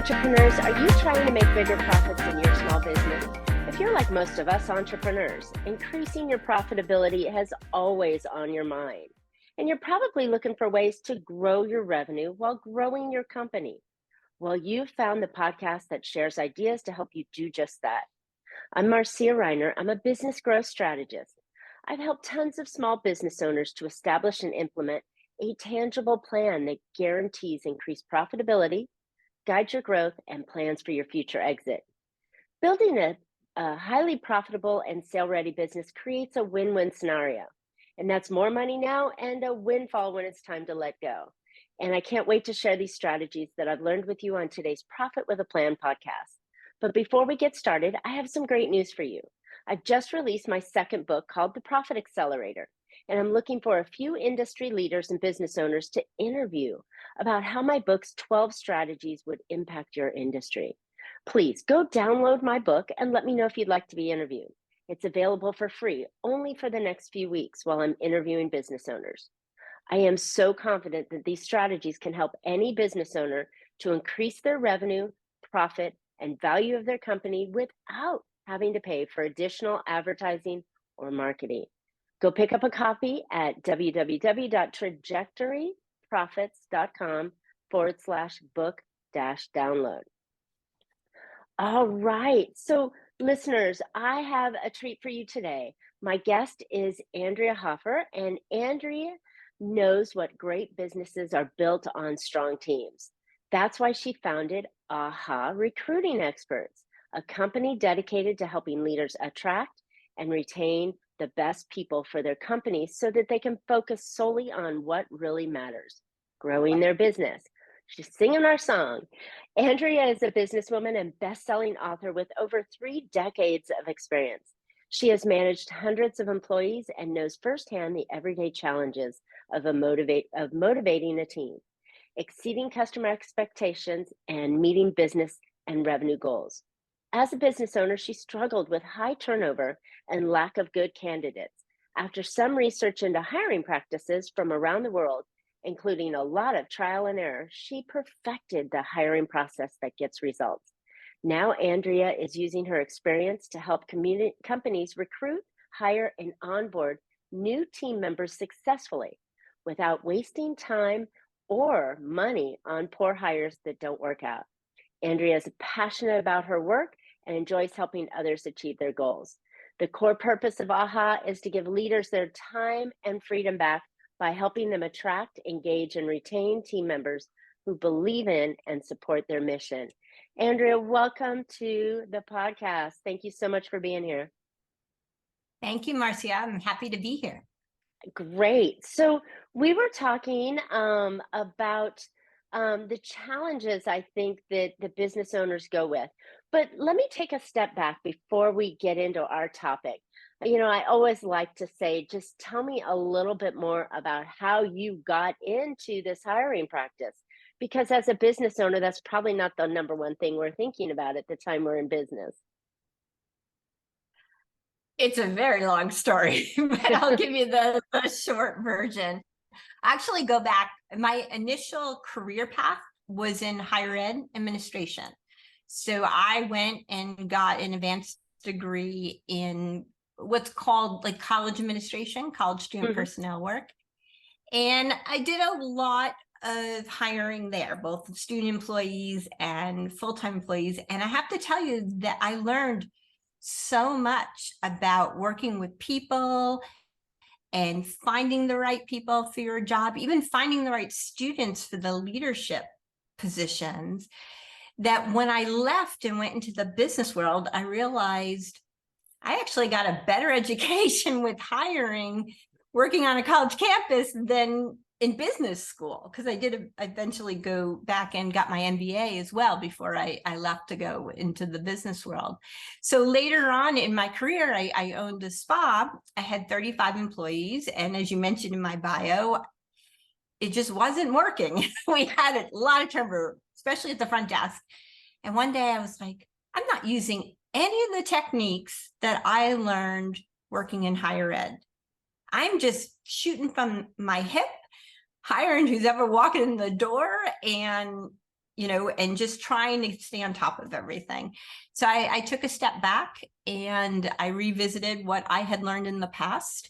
Entrepreneurs, are you trying to make bigger profits in your small business? If you're like most of us entrepreneurs, increasing your profitability has always on your mind. And you're probably looking for ways to grow your revenue while growing your company. Well, you've found the podcast that shares ideas to help you do just that. I'm Marcia. I'm a business growth strategist. I've helped tons of small business owners to establish and implement a tangible plan that guarantees increased profitability, guides your growth, and plans for your future exit. Building a highly profitable and sale-ready business creates a win-win scenario. And that's more money now and a windfall when it's time to let go. And I can't wait to share these strategies that I've learned with you on today's Profit with a Plan podcast. But before we get started, I have some great news for you. I've just released my second book called The Profit Accelerator, and I'm looking for a few industry leaders and business owners to interview about how my book's 12 strategies would impact your industry. Please go download my book and let me know if you'd like to be interviewed. It's available for free only for the next few weeks while I'm interviewing business owners. I am so confident that these strategies can help any business owner to increase their revenue, profit, and value of their company without having to pay for additional advertising or marketing. Go pick up a copy at www.trajectoryprofits.com/book-download. All right, so listeners, I have a treat for you today. My guest is Andrea Hoffer, and Andrea knows what great businesses are built on strong teams. That's why she founded AHA Recruiting Experts, a company dedicated to helping leaders attract and retain the best people for their companies so that they can focus solely on what really matters, growing their business. She's singing our song. Andrea is a businesswoman and best-selling author with over 3 decades of experience. She has managed hundreds of employees and knows firsthand the everyday challenges of motivating a team, exceeding customer expectations, and meeting business and revenue goals. As a business owner, she struggled with high turnover and lack of good candidates. After some research into hiring practices from around the world, including a lot of trial and error, she perfected the hiring process that gets results. Now, Andrea is using her experience to help companies recruit, hire, and onboard new team members successfully without wasting time or money on poor hires that don't work out. Andrea is passionate about her work and enjoys helping others achieve their goals. The core purpose of AHA is to give leaders their time and freedom back by helping them attract, engage, and retain team members who believe in and support their mission. Andrea, welcome to the podcast. Thank you so much for being here. Thank you, Marcia. I'm happy to be here. Great. So we were talking about the challenges I think that the business owners go with. But let me take a step back before we get into our topic. You know, I always like to say, just tell me a little bit more about how you got into this hiring practice. Because as a business owner, that's probably not the number one thing we're thinking about at the time we're in business. It's a very long story, but I'll give you the short version. I actually go back. My initial career path was in higher ed administration. So I went and got an advanced degree in what's called like college administration, college student personnel work. And I did a lot of hiring there, both student employees and full-time employees. And I have to tell you that I learned so much about working with people and finding the right people for your job, even finding the right students for the leadership positions, that when I left and went into the business world, I realized I actually got a better education with hiring, working on a college campus than in business school, because I did eventually go back and got my MBA as well before I left to go into the business world. So later on in my career, I owned a spa. I had 35 employees. And as you mentioned in my bio, it just wasn't working. We had a lot of turnover, especially at the front desk. And one day I was like, I'm not using any of the techniques that I learned working in higher ed. I'm just shooting from my hip, hiring who's ever walking in the door, and and just trying to stay on top of everything. So I took a step back and I revisited what I had learned in the past.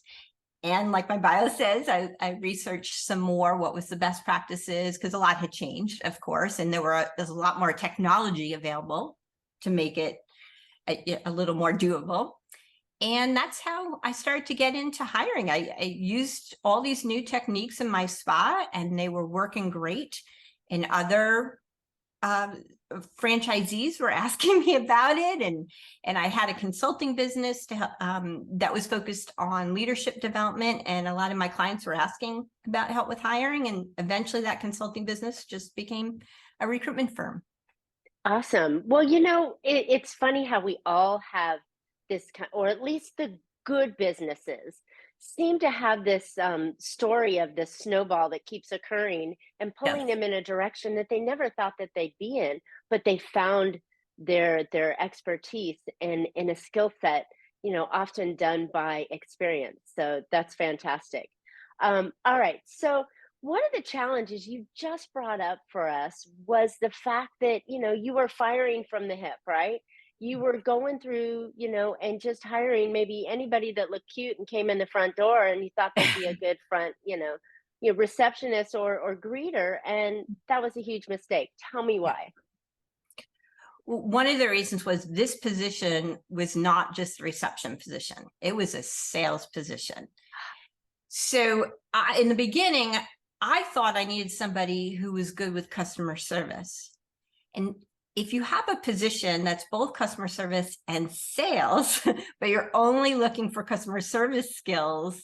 And like my bio says, I researched some more what was the best practices, because a lot had changed, of course, and there's a lot more technology available to make it a little more doable. And that's how I started to get into hiring. I used all these new techniques in my spa, and they were working great. And other franchisees were asking me about it, and I had a consulting business that was focused on leadership development, and a lot of my clients were asking about help with hiring, and eventually that consulting business just became a recruitment firm. Awesome. Well, it's funny how we all have this kind, or at least the good businesses seem to have this story of this snowball that keeps occurring and pulling Yes. them in a direction that they never thought that they'd be in, but they found their expertise and in a skill set, often done by experience. So that's fantastic. All right. So one of the challenges you just brought up for us was the fact that, you were firing from the hip, right? You were going through, and just hiring maybe anybody that looked cute and came in the front door and you thought they'd be a good front, receptionist or greeter. And that was a huge mistake. Tell me why. One of the reasons was this position was not just a reception position. It was a sales position. So in the beginning, I thought I needed somebody who was good with customer service. And if you have a position that's both customer service and sales, but you're only looking for customer service skills,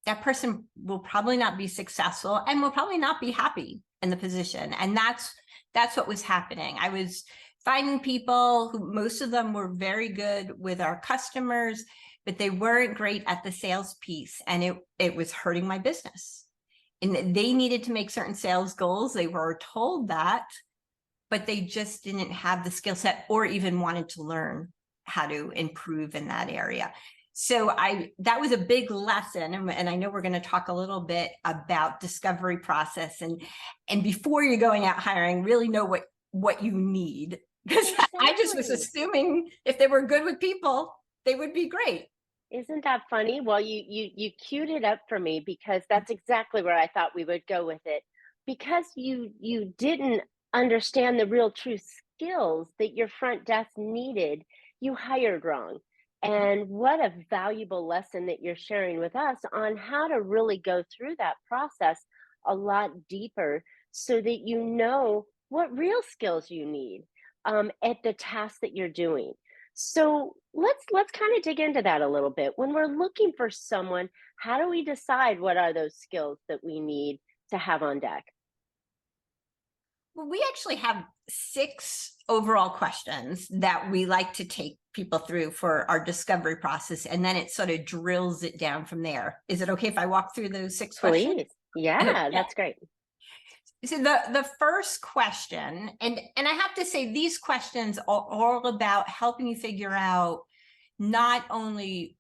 that person will probably not be successful and will probably not be happy in the position. And that's what was happening. I was finding people who, most of them were very good with our customers, but they weren't great at the sales piece, and it was hurting my business. And they needed to make certain sales goals. They were told that, but they just didn't have the skill set or even wanted to learn how to improve in that area. So that was a big lesson. And I know we're going to talk a little bit about discovery process, and before you're going out hiring, really know what you need. Because Exactly. I just was assuming if they were good with people, they would be great. Isn't that funny? Well, you queued it up for me because that's exactly where I thought we would go with it. Because you didn't understand the real true skills that your front desk needed, you hired wrong. And what a valuable lesson that you're sharing with us on how to really go through that process a lot deeper so that you know what real skills you need at the task that you're doing. So let's kind of dig into that a little bit. When we're looking for someone, how do we decide what are those skills that we need to have on deck? Well, we actually have 6 overall questions that we like to take people through for our discovery process, and then it sort of drills it down from there. Is it okay if I walk through those 6 questions? Please. Yeah, Okay. that's great. So the first question, and I have to say these questions are all about helping you figure out not only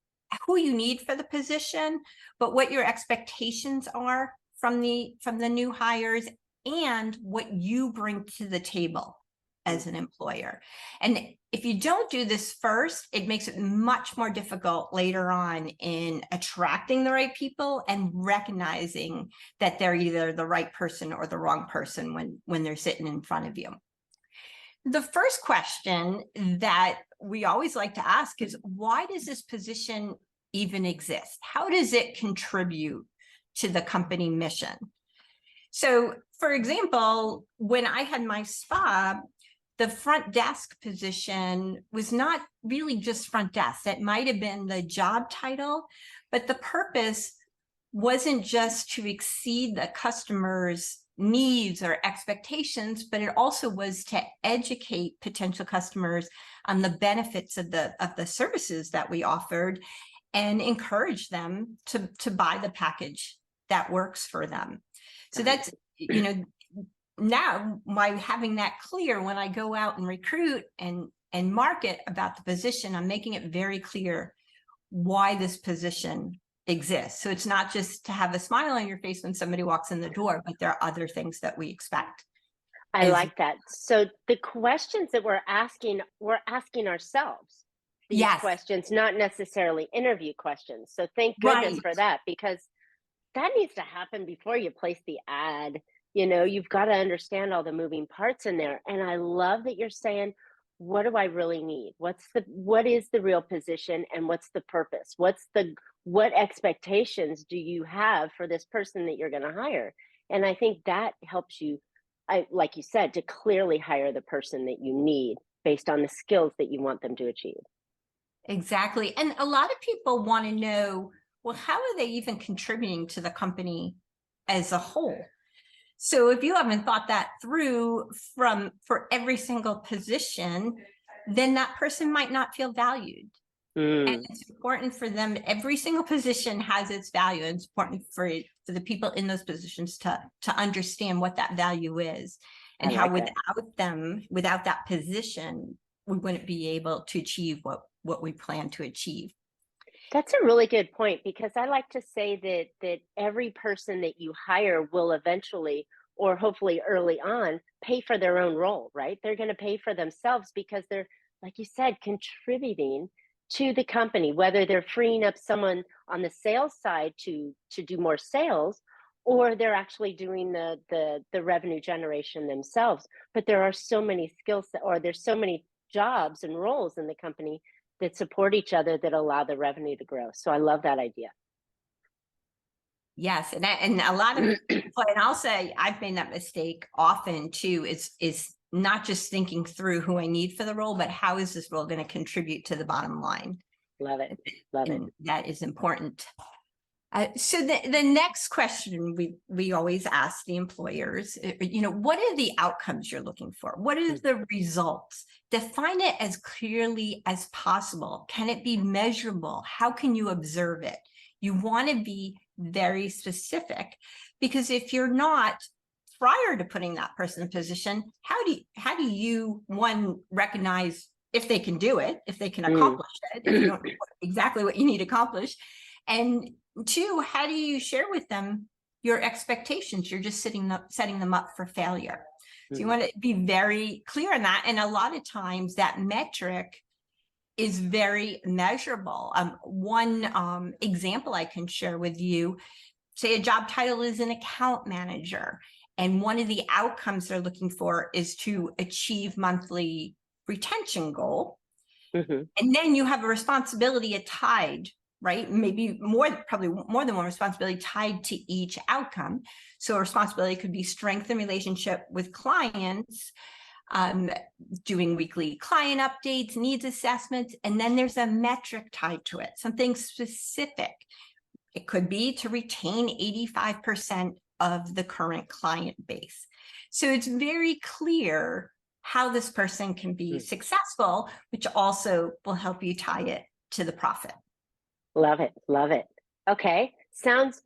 who you need for the position, but what your expectations are from the new hires and what you bring to the table as an employer. And if you don't do this first, it makes it much more difficult later on in attracting the right people and recognizing that they're either the right person or the wrong person when they're sitting in front of you. The first question that we always like to ask is, why does this position even exist? How does it contribute to the company mission? So, for example, when I had my spa, the front desk position was not really just front desk. That might have been the job title, but the purpose wasn't just to exceed the customer's needs or expectations, but it also was to educate potential customers on the benefits of the services that we offered and encourage them to buy the package that works for them. So that's, now by having that clear, when I go out and recruit and market about the position, I'm making it very clear why this position exists. So it's not just to have a smile on your face when somebody walks in the door, but there are other things that we expect. I as like that. So the questions that we're asking ourselves these yes, questions, not necessarily interview questions. So thank goodness right. for that, because that needs to happen before you place the ad. You've got to understand all the moving parts in there. And I love that you're saying, what do I really need? What is the real position, and what's the purpose? What expectations do you have for this person that you're going to hire? And I think that helps you, like you said, to clearly hire the person that you need based on the skills that you want them to achieve. Exactly. And a lot of people want to know, well, how are they even contributing to the company as a whole? So if you haven't thought that through for every single position, then that person might not feel valued. And Mm, it's important for them. Every single position has its value. And it's important for the people in those positions to understand what that value is, I and how like that. without them, without that position, we wouldn't be able to achieve what we plan to achieve. That's a really good point, because I like to say that every person that you hire will eventually, or hopefully early on, pay for their own role, right? They're going to pay for themselves because they're, like you said, contributing to the company, whether they're freeing up someone on the sales side to do more sales, or they're actually doing the revenue generation themselves. But there are so many skills, or there's so many jobs and roles in the company that support each other, that allow the revenue to grow. So I love that idea. Yes, and a lot of people, and I'll say I've made that mistake often too. Is not just thinking through who I need for the role, but how is this role going to contribute to the bottom line? Love it. Love it. And that is important. So the next question we always ask the employers, what are the outcomes you're looking for? What are Mm, the results? Define it as clearly as possible. Can it be measurable? How can you observe it? You want to be very specific, because if you're not, prior to putting that person in position, how do you one, recognize if they can do it, if they can mm. accomplish it, if you don't know exactly what you need accomplished, and two, how do you share with them your expectations? You're just setting them up for failure. So you Mm. want to be very clear on that. And a lot of times that metric is very measurable. One example I can share with you, say a job title is an account manager, and one of the outcomes they're looking for is to achieve monthly retention goal. Mhm. And then you have a responsibility tied, right? Maybe probably more than one responsibility tied to each outcome. So a responsibility could be strengthen relationship with clients, doing weekly client updates, needs assessments, and then there's a metric tied to it, something specific. It could be to retain 85% of the current client base. So it's very clear how this person can be Mm. successful, which also will help you tie it to the profit. Love it. Love it. Okay. Sounds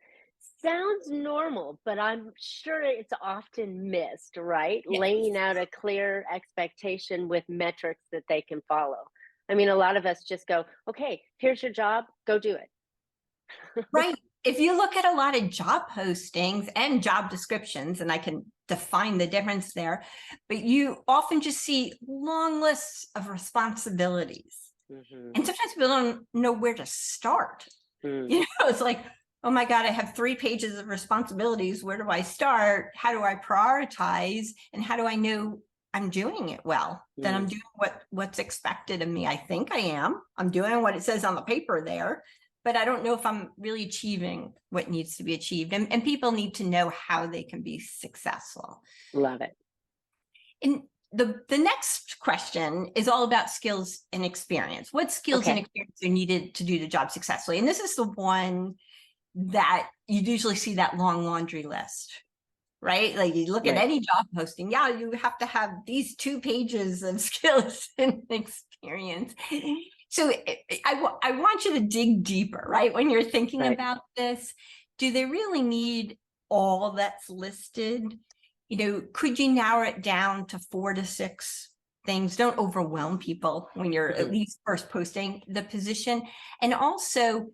normal, but I'm sure it's often missed, right? Yes. Laying out a clear expectation with metrics that they can follow. I mean, a lot of us just go, okay, here's your job, go do it. Right. If you look at a lot of job postings and job descriptions, and I can define the difference there, but you often just see long lists of responsibilities. Mhm. And sometimes people don't know where to start. Mm. It's like, oh my God, I have 3 pages of responsibilities. Where do I start? How do I prioritize? And how do I know I'm doing it well? That I'm Mm. doing what's expected of me. I think I am. I'm doing what it says on the paper there, but I don't know if I'm really achieving what needs to be achieved. And people need to know how they can be successful. Love it. And the next question is all about skills and experience. What skills and Okay. experience are needed to do the job successfully? And this is the one that you usually see that long laundry list, right? Like you look at Right. any job posting, yeah, you have to have these 2 pages of skills and experience. So I want you to dig deeper, right? When you're thinking Right. about this, do they really need all that's listed? Could you narrow it down to 4 to 6 things? Don't overwhelm people when you're at Mhm. least first posting the position. And also,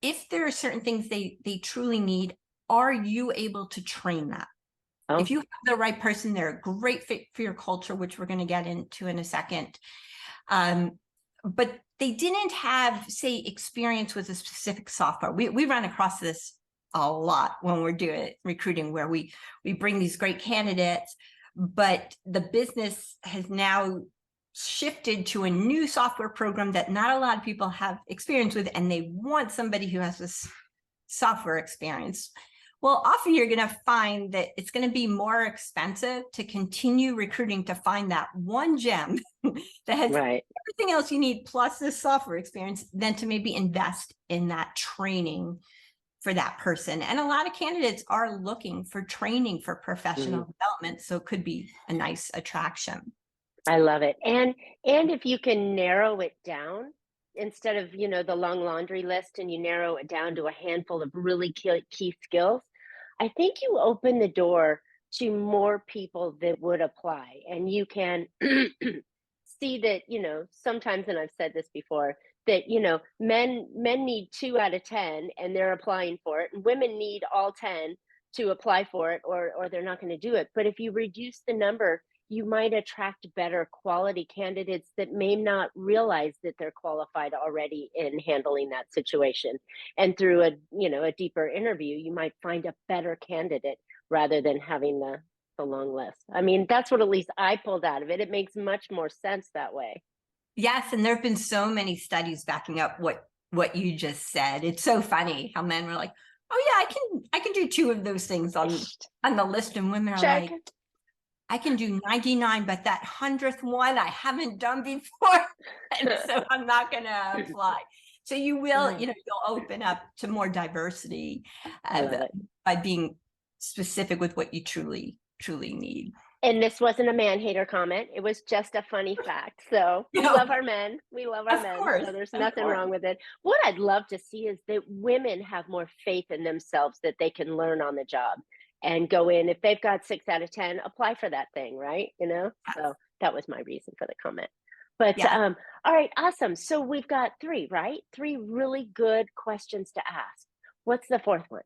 if there are certain things they truly need, are you able to train that? Oh, If you have the right person, they're a great fit for your culture, which we're going to get into in a second. But they didn't have, say, experience with a specific software. We run across this a lot when we're doing recruiting, where we bring these great candidates, but the business has now shifted to a new software program that not a lot of people have experience with, and they want somebody who has this software experience. Well, often you're going to find that it's going to be more expensive to continue recruiting to find that one gem that has right. everything else you need plus this software experience than to maybe invest in that training for that person. And a lot of candidates are looking for training for professional development, so it could be a nice attraction. I love it. And if you can narrow it down instead of, the long laundry list, and you narrow it down to a handful of really key skills, I think you open the door to more people that would apply. And you can see that, sometimes, and I've said this before, that, men need 2 out of 10 and they're applying for it, and women need all 10 to apply for it, or they're not going to do it. But if you reduce the number, you might attract better quality candidates that may not realize that they're qualified already in handling that situation. And through a deeper interview, you might find a better candidate rather than having the long list. I mean, that's what at least I pulled out of it. It makes much more sense that way. Yes, and there have been so many studies backing up what you just said. It's so funny how men were like, "Oh yeah, I can do 2 of those things on the list," and women are Check. like, "I can do 99, but that 100th one I haven't done before, and so I'm not going to apply." So you will, you'll open up to more diversity by being specific with what you truly need. And this wasn't a man hater comment. It was just a funny fact. So we love our men. We love our Of men. course, So there's of nothing course. wrong with it. What I'd love to see is that women have more faith in themselves, that they can learn on the job and go in. If they've got 6 out of 10, apply for that thing, right? So that was my reason for the comment. But Yeah. all right, awesome. So we've got 3, right? 3 really good questions to ask. What's the 4th one?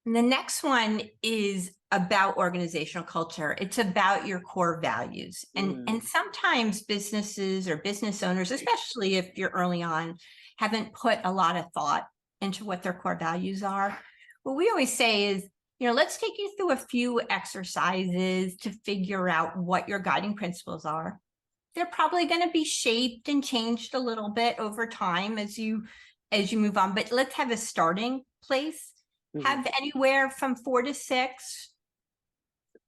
And the next one is about organizational culture. It's about your core values. And sometimes businesses or business owners, especially if you're early on, haven't put a lot of thought into what their core values are. What we always say is, let's take you through a few exercises to figure out what your guiding principles are. They're probably going to be shaped and changed a little bit over time as you move on, but let's have a starting place. Have anywhere from 4 to 6,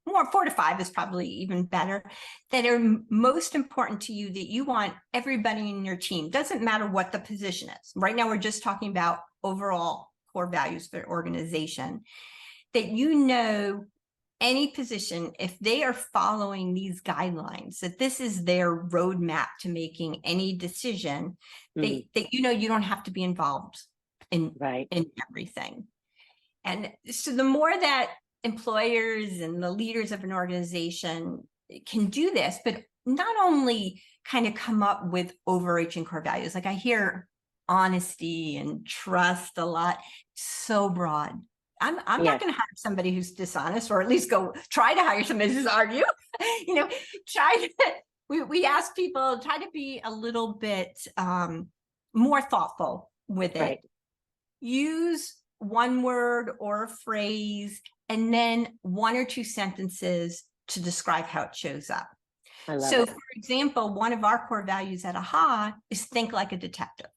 more 4 to 5 is probably even better, that are most important to you, that you want everybody in your team. Doesn't matter what the position is. Right now, we're just talking about overall core values for organization. That any position, if they are following these guidelines, that this is their roadmap to making any decision, that you don't have to be involved in everything. And so the more that employers and the leaders of an organization can do this, but not only kind of come up with overarching core values, like I hear honesty and trust a lot, so broad. I'm not going to hire somebody who's dishonest, or at least try to hire somebody who's argue. We ask people, try to be a little bit more thoughtful with it. Right. Use one word or a phrase, and then 1 or 2 sentences to describe how it shows up. I love it. For example, one of our core values at AHA is think like a detective.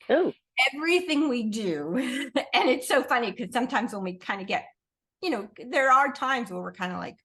Oh. Everything we do, and it's so funny because sometimes when we kind of get, there are times where we're kind of like,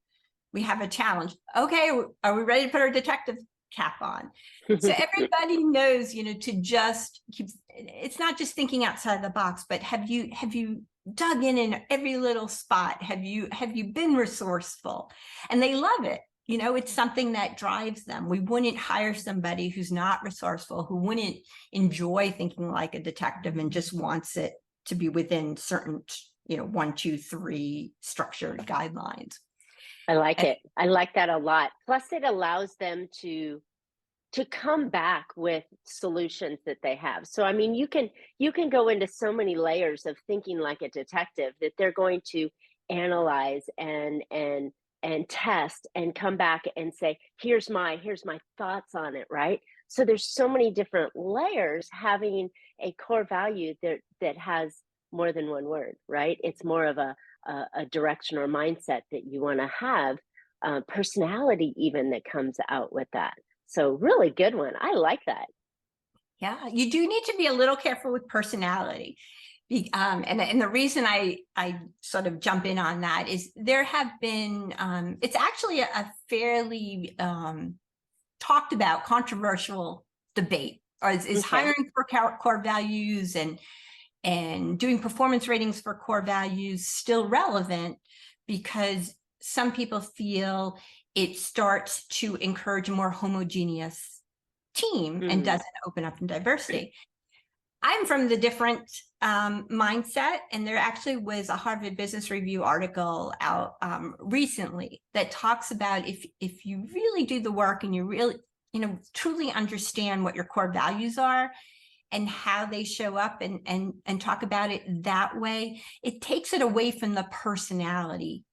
we have a challenge. Okay, are we ready to put our detective cap on? So everybody knows, to just keep, it's not just thinking outside the box, but have you dug in every little spot? Have you been resourceful? And they love it. It's something that drives them. We wouldn't hire somebody who's not resourceful, who wouldn't enjoy thinking like a detective and just wants it to be within certain, 1, 2, 3 structured guidelines. I like it. I like that a lot. Plus, it allows them to come back with solutions that they have. So, I mean, you can go into so many layers of thinking like a detective that they're going to analyze and test and come back and say, here's my thoughts on it, right? So there's so many different layers. Having a core value that has more than one word, right? It's more of a direction or mindset that you want to have, personality even that comes out with that. So really good one. I like that. Yeah, you do need to be a little careful with personality. And the reason I sort of jump in on that is there have been, it's actually a fairly talked about controversial debate. Or is Okay. hiring for core values and doing performance ratings for core values still relevant? Because some people feel it starts to encourage a more homogeneous team and Mm. doesn't open up in diversity. I'm from the different mindset, and there actually was a Harvard Business Review article out recently that talks about if you really do the work and you really, truly understand what your core values are and how they show up and talk about it that way, it takes it away from the personality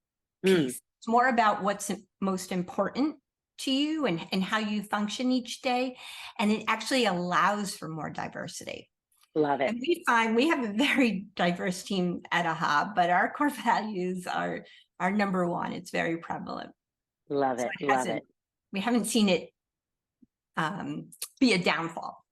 piece. It's more about what's most important to you and how you function each day, and it actually allows for more diversity. Love it. And we find we have a very diverse team at AHA, but our core values are number one. It's very prevalent. Love So it. Love it. we haven't seen it be a downfall.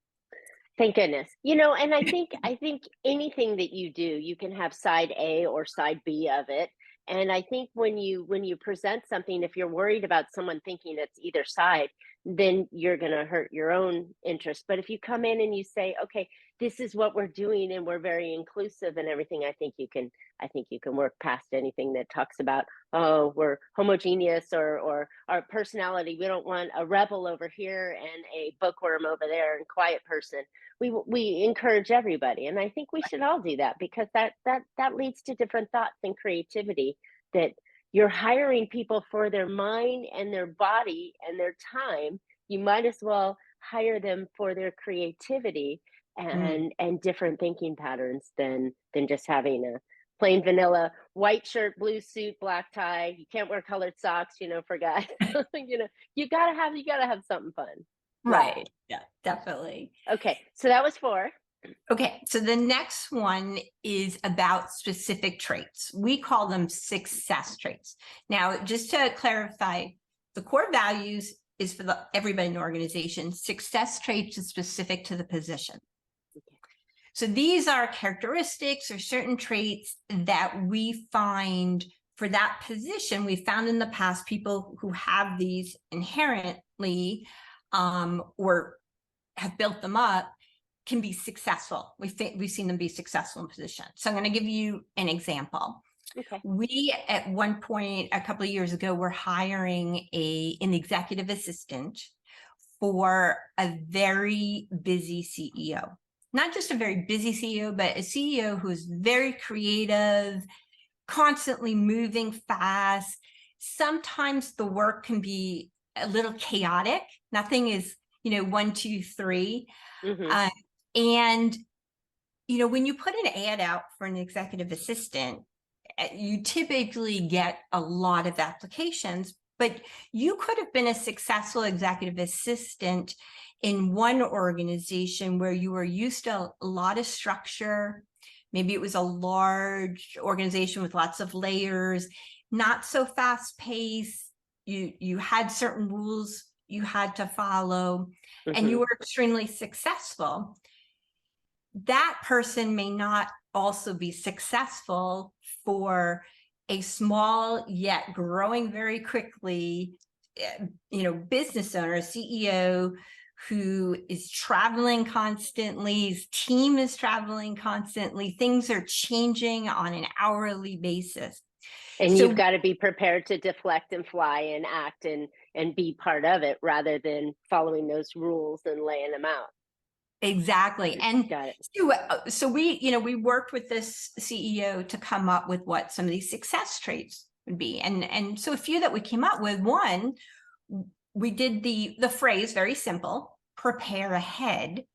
Thank goodness. And I think anything that you do, you can have side A or side B of it. And I think when you present something, if you're worried about someone thinking it's either side, then you're going to hurt your own interest. But if you come in and you say, okay, this is what we're doing and we're very inclusive and everything, I think you can work past anything that talks about, oh, we're homogeneous or our personality. We don't want a rebel over here and a bookworm over there and quiet person. We encourage everybody, and I think we should all do that, because that leads to different thoughts and creativity. That you're hiring people for their mind and their body and their time. You might as well hire them for their creativity and different thinking patterns than just having a plain vanilla white shirt, blue suit, black tie. You can't wear colored socks, for guys. You gotta have something fun. Love it. Right. Yeah, definitely. Okay, so that was 4. Okay, so the next one is about specific traits. We call them success traits. Now, just to clarify, the core values is for everybody in the organization. Success traits is specific to the position. Okay. So these are characteristics or certain traits that we find for that position. We found in the past people who have these inherently or have built them up can be successful. We've seen them be successful in positions. So I'm going to give you an example. Okay. We, at one point, a couple of years ago, were hiring an executive assistant for a very busy CEO. Not just a very busy CEO, but a CEO who is very creative, constantly moving fast. Sometimes the work can be a little chaotic. Nothing is, 1, 2, 3. Mm-hmm. And, when you put an ad out for an executive assistant, you typically get a lot of applications, but you could have been a successful executive assistant in one organization where you were used to a lot of structure. Maybe it was a large organization with lots of layers, not so fast paced. You had certain rules you had to follow, and you were extremely successful. That person may not also be successful for a small yet growing very quickly, business owner, CEO who is traveling constantly, his team is traveling constantly, things are changing on an hourly basis. And you've got to be prepared to deflect and fly and act and be part of it, rather than following those rules and laying them out. Exactly. And got it. So we worked with this CEO to come up with what some of these success traits would be. And so a few that we came up with, one, we did the phrase, very simple, prepare ahead.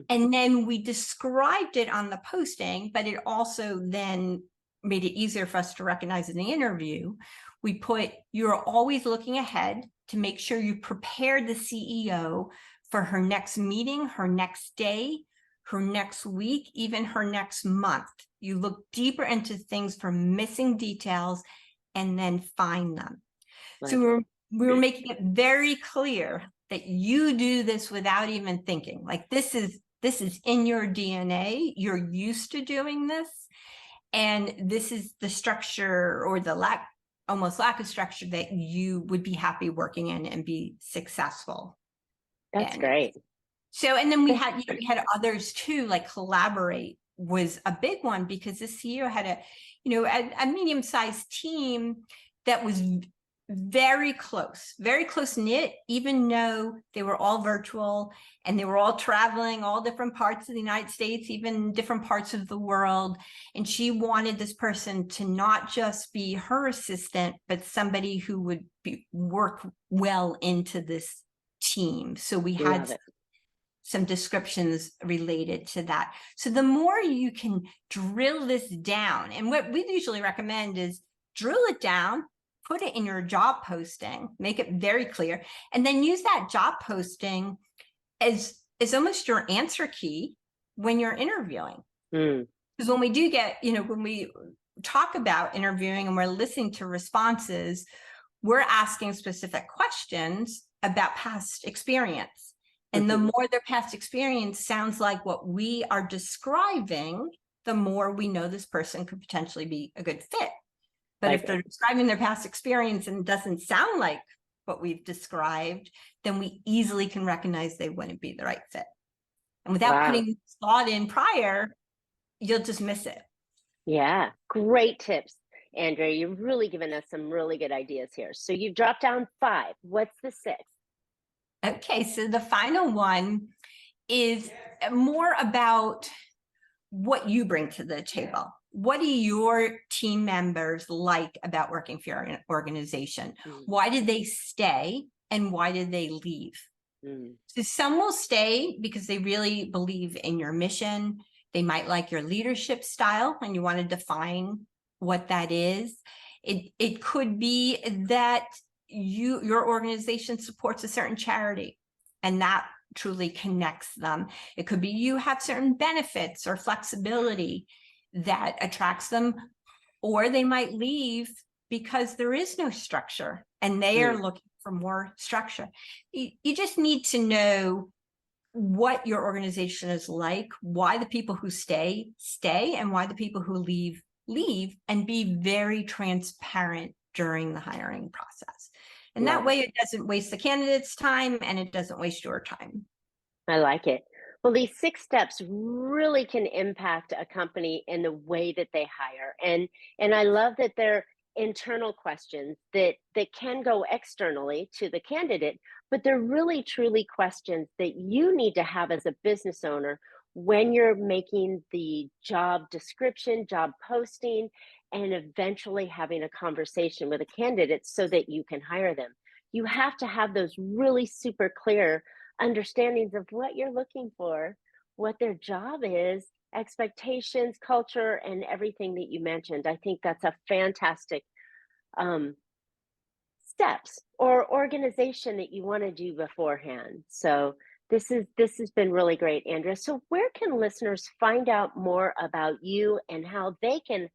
And then we described it on the posting, but it also then made it easier for us to recognize in the interview, we put, you're always looking ahead to make sure you prepare the CEO for her next meeting, her next day, her next week, even her next month. You look deeper into things for missing details and then find them. So we were making it very clear that you do this without even thinking. Like this is in your DNA. You're used to doing this. And this is the structure or the almost lack of structure that you would be happy working in and be successul. That's great. So, and then we had others too, like collaborate was a big one, because the CEO had a medium-sized team that was very close knit, even though they were all virtual and they were all traveling all different parts of the United States, even different parts of the world. And she wanted this person to not just be her assistant, but somebody who would work well into this team. So we had some descriptions related to that. So the more you can drill this down, and what we usually recommend is drill it down, put it in your job posting, make it very clear, and then use that job posting as almost your answer key when you're interviewing. Because when we do get, when we talk about interviewing and we're listening to responses, we're asking specific questions about past experience. And the more their past experience sounds like what we are describing, the more we know this person could potentially be a good fit. But if they're describing their past experience and it doesn't sound like what we've described, then we easily can recognize they wouldn't be the right fit. And without putting thought in prior, you'll just miss it. Yeah, great tips, Andrea. You've really given us some really good ideas here. So you've dropped down 5. What's the 6th? Okay, so the final one is more about what you bring to the table. What do your team members like about working for your organization? Why did they stay and why did they leave? So some will stay because they really believe in your mission. They might like your leadership style and you want to define what that is. It could be that your organization supports a certain charity and that truly connects them. It could be you have certain benefits or flexibility that attracts them, or they might leave because there is no structure and they are looking for more structure. You just need to know what your organization is like, why the people who stay, and why the people who leave, and be very transparent during the hiring process. And that way it doesn't waste the candidate's time and it doesn't waste your time. I like it. Well, these 6 steps really can impact a company in the way that they hire. And I love that they're internal questions that can go externally to the candidate, but they're really truly questions that you need to have as a business owner when you're making the job description, job posting, and eventually having a conversation with a candidate so that you can hire them. You have to have those really super clear understandings of what you're looking for, what their job is, expectations, culture, and everything that you mentioned. I think that's a fantastic steps or organization that you want to do beforehand. So this has been really great, Andrea. So where can listeners find out more about you and how they can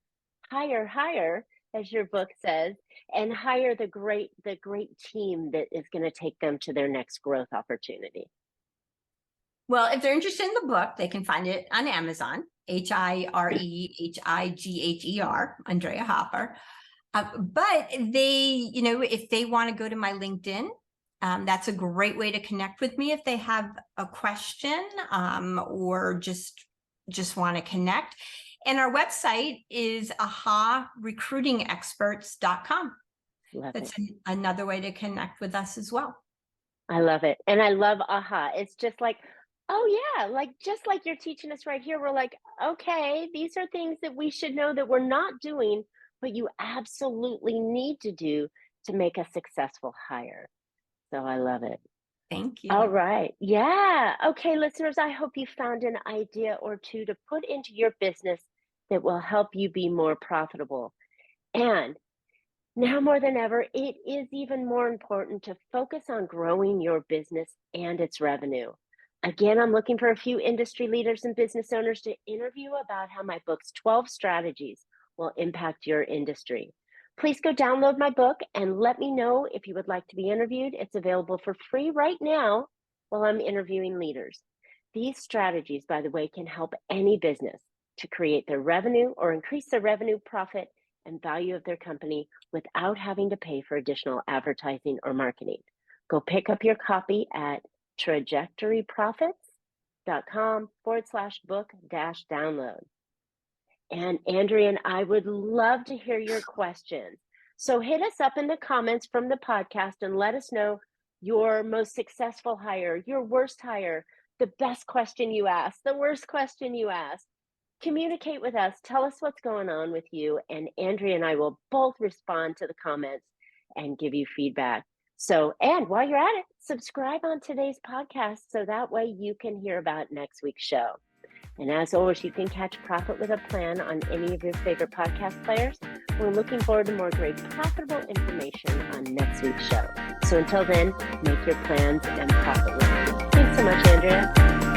hire, as your book says, and hire the great team that is going to take them to their next growth opportunity? Well, if they're interested in the book, they can find it on Amazon, HIREHIGHER, Andrea Hoffer. But they, if they want to go to my LinkedIn, that's a great way to connect with me if they have a question or just want to connect. And our website is aharecruitingexperts.com. That's another way to connect with us as well. I love it. And I love AHA. It's just like, oh yeah, just like you're teaching us right here. We're like, okay, these are things that we should know that we're not doing, but you absolutely need to do to make a successful hire. So I love it. Thank you. All right. Yeah. Okay, listeners, I hope you found an idea or two to put into your business that will help you be more profitable. And now more than ever, it is even more important to focus on growing your business and its revenue. Again, I'm looking for a few industry leaders and business owners to interview about how my book's 12 strategies will impact your industry. Please go download my book and let me know if you would like to be interviewed. It's available for free right now while I'm interviewing leaders. These strategies, by the way, can help any business to create their revenue or increase their revenue, profit, and value of their company without having to pay for additional advertising or marketing. Go pick up your copy at trajectoryprofits.com/book-download. And Andrea and I would love to hear your questions. So hit us up in the comments from the podcast and let us know your most successful hire, your worst hire, the best question you asked, the worst question you asked. Communicate with us. Tell us what's going on with you. And Andrea and I will both respond to the comments and give you feedback. So, and while you're at it, subscribe on today's podcast so that way you can hear about next week's show. And as always, you can catch Profit with a Plan on any of your favorite podcast players. We're looking forward to more great profitable information on next week's show. So until then, make your plans and profit with me. Thanks so much, Andrea.